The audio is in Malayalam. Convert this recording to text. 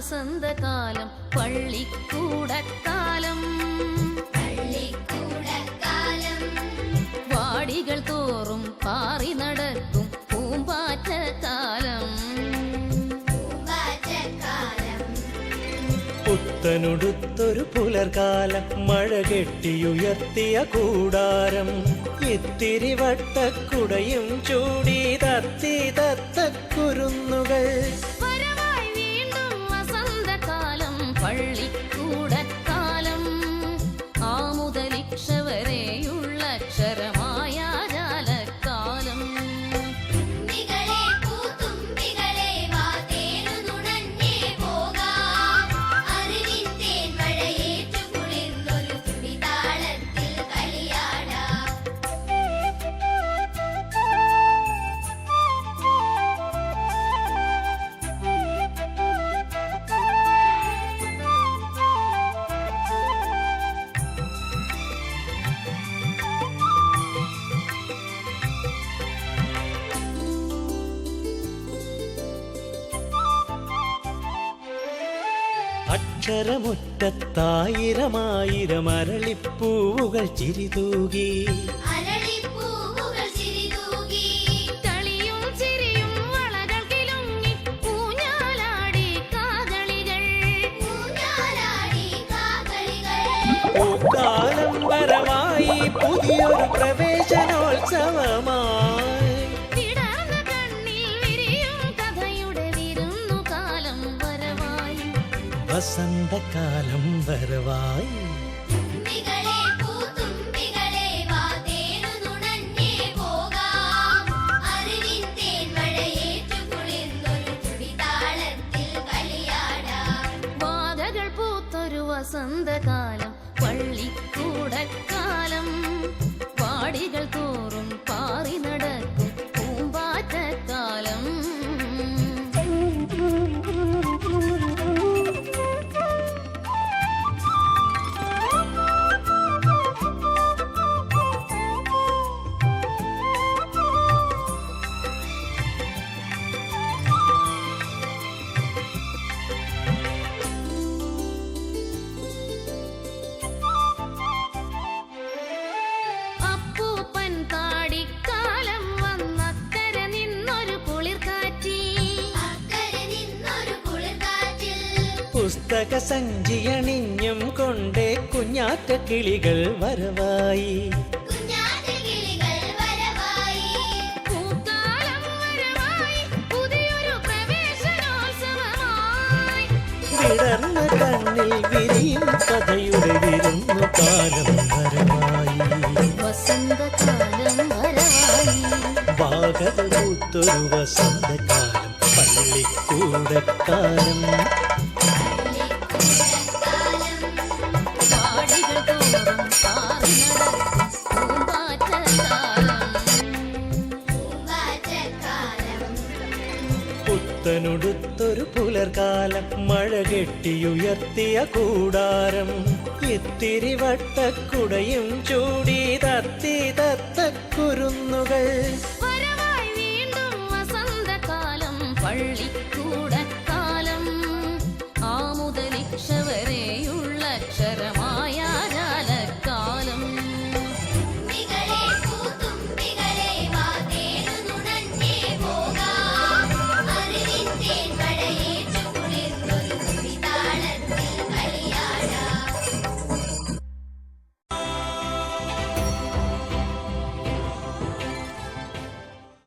വസന്തകാലം പള്ളിക്കൂടക്കാലം വാടികൾ തോറും പാറി നടക്കും പൂമ്പാറ്റക്കാലം പുത്തനുടുത്തൊരു പുലർകാലം മഴ കെട്ടിയുയർത്തിയ കൂടാരം ഇത്തിരി വട്ടക്കുടയും ചൂടി തത്തി തത്തക്കുരുന്നുകൾ വീണ്ടും വസന്തകാലം പള്ളിക്കൂടക്കാലം ആമുതലിക്ഷ വരെയുള്ള അക്ഷരമായ ജാലക്കാലം അക്ഷരമുറ്റത്തായിരമായിരം അരളിപ്പൂവുകൾ ചിരിതൂകി കളിയും ചിരിയും വളകൾ കിലുങ്ങി ഊഞ്ഞാലാടി കാകളികൾ പൂക്കാലം വരമായി പുതിയൊരു പ്രവേശനോത്സവമായി വിടർന്ന കണ്ണിൽ വിരിയും കഥയുടെ വിരുന്നുകാലം വരവായി വസന്തകാലം വരവായി വാകകൾ പൂത്തൊരു വസന്തകാലം പള്ളിക്കൂടക്കാലം വാടികൾ തോറും പാറി നടക്കും പൂമ്പാറ്റക്കാലം അപ്പൂപ്പൻ താടിക്കാലം വന്നക്കര നിന്നൊരു കുളിർക്കാറ്റിൽ പുസ്തക സഞ്ചിയണിഞ്ഞും കൊണ്ടേ കുഞ്ഞാറ്റ കിളികൾ വരവായി പൂക്കാലം വരവായി പുതിയൊരു പ്രവേശനോത്സവമായി വിടർന്ന കണ്ണിൽ വിരിയും കഥയുടെ വിരുന്നുകാലം വരവായി വസന്തകാലം വരവായി വാകകൾ പൂത്തൊരു വസന്തകാലം പള്ളിക്കൂടക്കാലം വാടികൾ തോറും പാറി നടക്കും പൂമ്പാറ്റക്കാലം പുത്തനുടുത്തൊരു പുലർകാലം മഴ കെട്ടിയുയർത്തിയ കൂടാരം ഇത്തിരി വട്ടക്കുടയും ചൂടി തത്തി തത്തക്കുരുന്നുകൾ